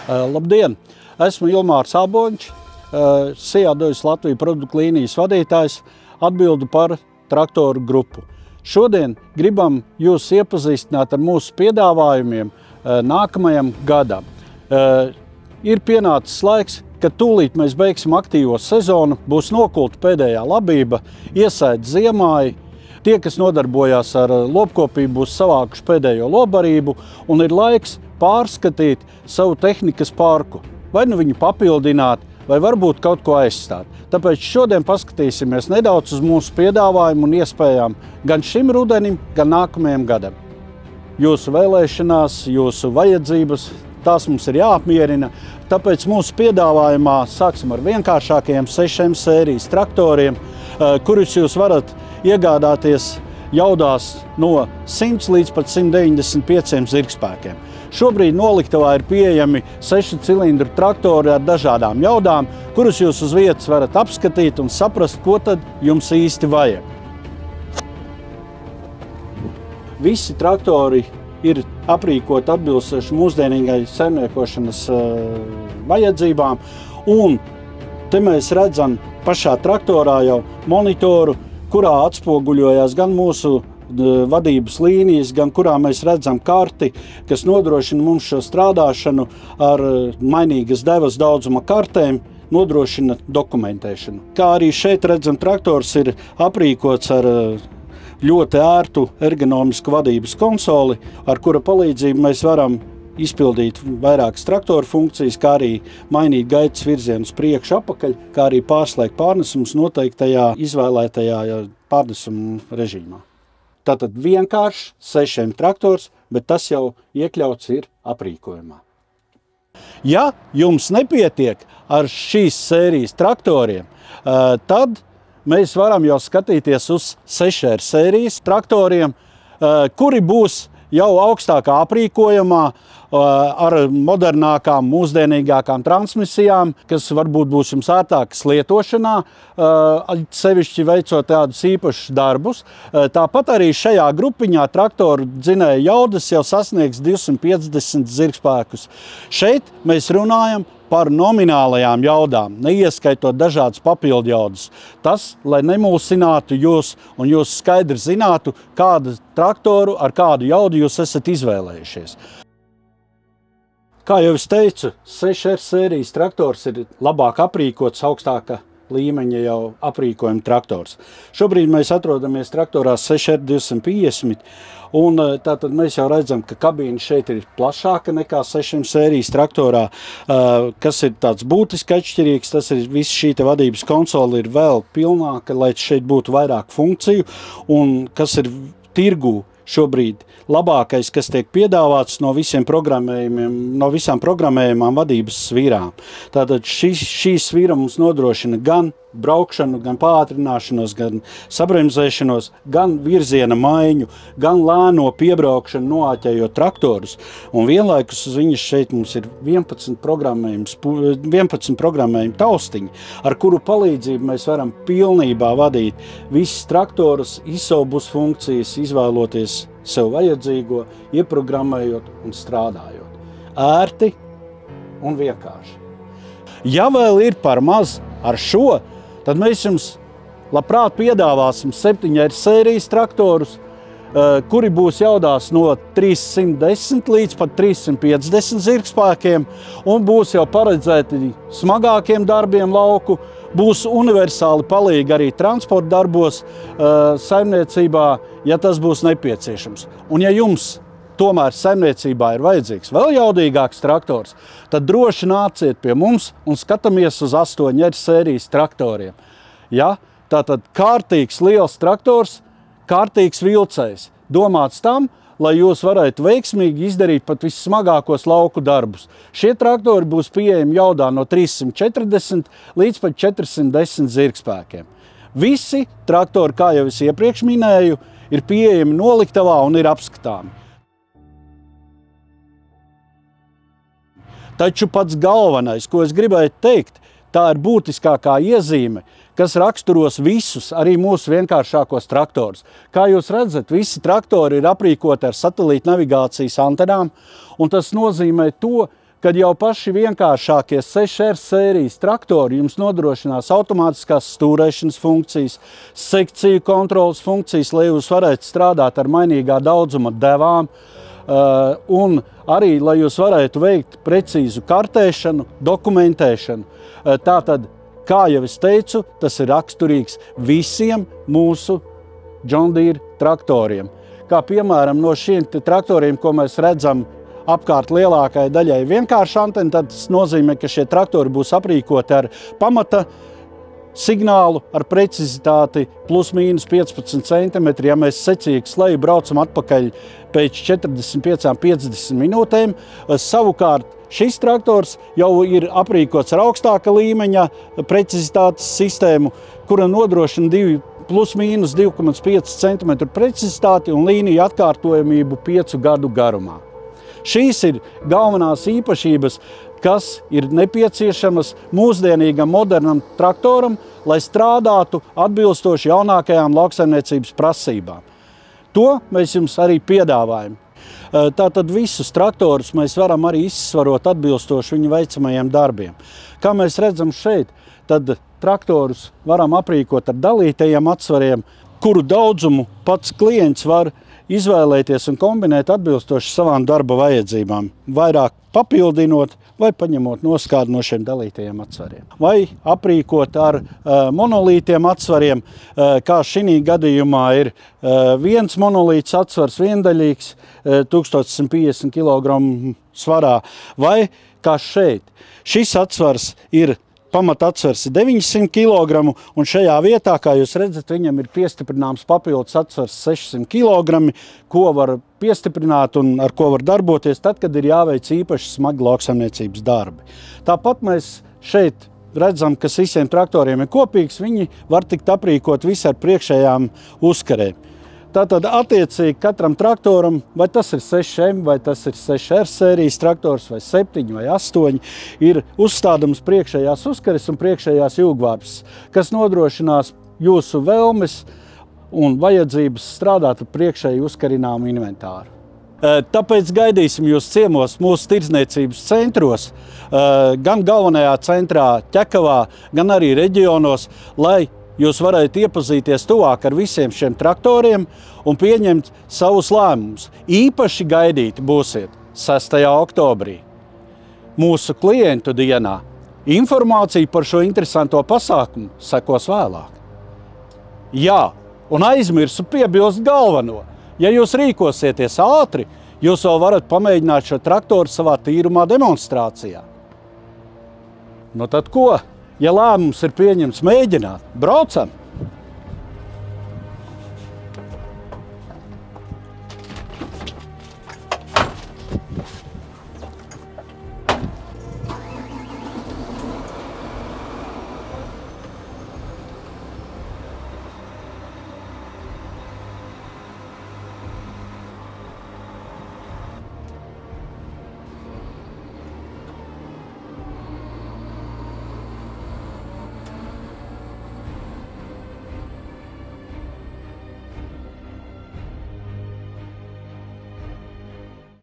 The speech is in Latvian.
Labdien! Esmu Ilmārs Aboņš, Sijā-Dojas Latvija produktu līnijas vadītājs, atbildu par traktoru grupu. Šodien gribam jūs iepazīstināt ar mūsu piedāvājumiem nākamajam gadam. Ir pienācis laiks, kad tūlīt mēs beigsim aktīvo sezonu, būs nokulta pēdējā labība, iesaita ziemāji. Tie, kas nodarbojās ar lopkopību, būs savākuši pēdējo lobarību un ir laiks pārskatīt savu tehnikas parku. Vai nu viņu papildināt, vai varbūt kaut ko aizstāt. Tāpēc šodien paskatīsimies nedaudz uz mūsu piedāvājumu un iespējām gan šim rudenim, gan nākamajam gadam. Jūsu vēlēšanās, jūsu vajadzības, tās mums ir jāapmierina. Tāpēc mūsu piedāvājumā sāksim ar vienkāršākajiem 6M sērijas traktoriem, kurus jūs varat iegādāties jaudās no 100 līdz pat 195 zirgspēkiem. Šobrīd noliktavā ir pieejami 6 cilindru traktori ar dažādām jaudām, kurus jūs uz vietas varat apskatīt un saprast, ko tad jums īsti vajag. Visi traktori ir aprīkoti atbilstoši mūsdienīgai saimniekošanas vajadzībām, un te mēs redzam pašā traktorā jau monitoru, kurā atspoguļojās gan mūsu vadības līnijas, gan kurā mēs redzam karti, kas nodrošina mums šo strādāšanu ar mainīgas devas daudzuma kartēm, nodrošina dokumentēšanu. Kā arī šeit redzam, traktors ir aprīkots ar ļoti ērtu ergonomisku vadības konsoli, ar kura palīdzību mēs varam izpildīt vairākas traktora funkcijas, kā arī mainīt gaitas virzienus priekšu apakaļ, kā arī pārslēgt pārnesumus noteiktajā izvēlētajā pārnesumu režīmā. Tātad vienkārši 6M traktors, bet tas jau iekļauts ir aprīkojumā. Ja jums nepietiek ar šīs sērijas traktoriem, tad mēs varam jau skatīties uz 6R sērijas traktoriem, kuri būs jau augstākā aprīkojumā ar modernākām, mūsdienīgākām transmisijām, kas varbūt būs jums ērtākas lietošanā, sevišķi veicot tādus īpašus darbus. Tāpat arī šajā grupiņā traktoru dzinēja jaudas jau sasniegs 250 zirgspēkus. Šeit mēs runājam par nominālajām jaudām, neieskaitot dažādas papildu jaudas. Tas, lai nemulsinātu jūs un jūs skaidri zinātu, kādu traktoru ar kādu jaudu jūs esat izvēlējušies. Kā jau es teicu, 6R sērijas traktors ir labāk aprīkots, augstāka līmeņa jau aprīkojuma traktors. Šobrīd mēs atrodamies traktorā 6R 250, un tātad mēs jau redzam, ka kabīne šeit ir plašāka nekā 6M sērijas traktorā, kas ir tāds būtiski atšķirīgs. Tas ir viss šī vadības konsole ir vēl pilnāka, lai šeit būtu vairāk funkciju, un kas ir tirgū šobrīd labākais, kas tiek piedāvāts no visiem programmējumiem, no visām programmējumām vadības svīrām. Tātad šī svīra mums nodrošina gan braukšanu, gan pātrināšanos, gan sabremzēšanos, gan virziena maiņu, gan lēno piebraukšanu, noāķējot traktorus. Un vienlaikus uz viņas šeit mums ir 11 programmējumu taustiņi, ar kuru palīdzību mēs varam pilnībā vadīt visus traktorus, ISOBUS funkcijas, izvēloties sev vajadzīgo, ieprogrammējot un strādājot. Ērti un vienkārši. Ja vēl ir par maz ar šo, tad mēs jums labprāt piedāvāsim 7R sērijas traktorus, kuri būs jaudās no 310 līdz pat 350 zirgspēkiem un būs jau paredzēti smagākiem darbiem lauku, būs universāli palīgi arī transporta darbos saimniecībā, ja tas būs nepieciešams. Un ja jums tomēr saimniecībā ir vajadzīgs vēl jaudīgāks traktors, tad droši nāciet pie mums un skatāmies uz 8R sērijas traktoriem. Ja? Tātad kārtīgs liels traktors, kārtīgs vilcējs, domāts tam, lai jūs varētu veiksmīgi izdarīt pat vissmagākos lauku darbus. Šie traktori būs pieejami jaudā no 340 līdz pat 410 zirgspēkiem. Visi traktori, kā jau es iepriekš minēju, ir pieejami noliktavā un ir apskatāmi. Taču pats galvenais, ko es gribēju teikt, tā ir būtiskākā iezīme, kas raksturos visus, arī mūsu vienkāršākos traktorus. Kā jūs redzat, visi traktori ir aprīkoti ar satelīta navigācijas antenām, un tas nozīmē to, ka jau paši vienkāršākie 6R sērijas traktori jums nodrošinās automātiskās stūrēšanas funkcijas, sekciju kontrolas funkcijas, lai jūs varētu strādāt ar mainīgā daudzuma devām, un arī, lai jūs varētu veikt precīzu kartēšanu, dokumentēšanu. Tātad, kā jau es teicu, tas ir raksturīgs visiem mūsu John Deere traktoriem. Kā piemēram no šiem traktoriem, ko mēs redzam apkārt lielākajai daļai vienkārši antena, tad tas nozīmē, ka šie traktori būs aprīkoti ar pamata signālu, ar precizitāti plus mīnus 15 cm. Ja mēs secīgi sleju braucam atpakaļ pēc 45–50 minūtēm, savukārt šis traktors jau ir aprīkots ar augstāka līmeņa precizitātes sistēmu, kura nodrošina plus mīnus 2,5 cm precizitāti un līniju atkārtojamību 5 gadu garumā. Šīs ir galvenās īpašības, kas ir nepieciešamas mūsdienīgam modernam traktoram, lai strādātu atbilstoši jaunākajām lauksaimniecības prasībām. To mēs jums arī piedāvājam. Tātad visus traktorus mēs varam arī izsvarot atbilstoši viņu veicamajiem darbiem. Kā mēs redzam šeit, tad traktorus varam aprīkot ar dalītajiem atsvariem, kuru daudzumu pats klients var izvēlēties un kombinēt atbilstoši savām darba vajadzībām, vairāk papildinot vai paņemot noskādi no šiem dalītajiem atsvariem. Vai aprīkot ar monolītiem atsvariem, kā šī gadījumā ir viens monolīts atsvars viendaļīgs, 1150 kg svarā, vai kā šeit. Šis atsvars ir pamatatsvars 900 kg, un šajā vietā, kā jūs redzat, viņam ir piestiprināms papildus atsvars 600 kg, ko var piestiprināt un ar ko var darboties tad, kad ir jāveic īpaši smagi lauksaimniecības darbi. Tāpat mēs šeit redzam, kas visiem traktoriem ir kopīgs, viņi var tikt aprīkot visi ar priekšējām uzkarēm. Tātad attiecīgi katram traktoram, vai tas ir 6M, vai tas ir 6R sērijas traktors, vai 7 vai 8, ir uzstādams priekšējās uzkares un priekšējās jūgvārps, kas nodrošinās jūsu vēlmes un vajadzības strādāt ar priekšēju uzkarināmu inventāru. Tāpēc gaidīsim jūs ciemos mūsu tirdzniecības centros, gan galvenajā centrā Ķekavā, gan arī reģionos, lai jūs varētu iepazīties tuvāk ar visiem šiem traktoriem un pieņemt savus lēmumus. Īpaši gaidīti būsiet 6. oktobrī. Mūsu klientu dienā informācija par šo interesanto pasākumu sekos vēlāk. Jā, un aizmirsu piebilst galveno. Ja jūs rīkosieties ātri, jūs vēl varat pamēģināt šo traktoru savā tīrumā demonstrācijā. Nu tad ko? Ja lēmums ir pieņemts mēģināt, braucam!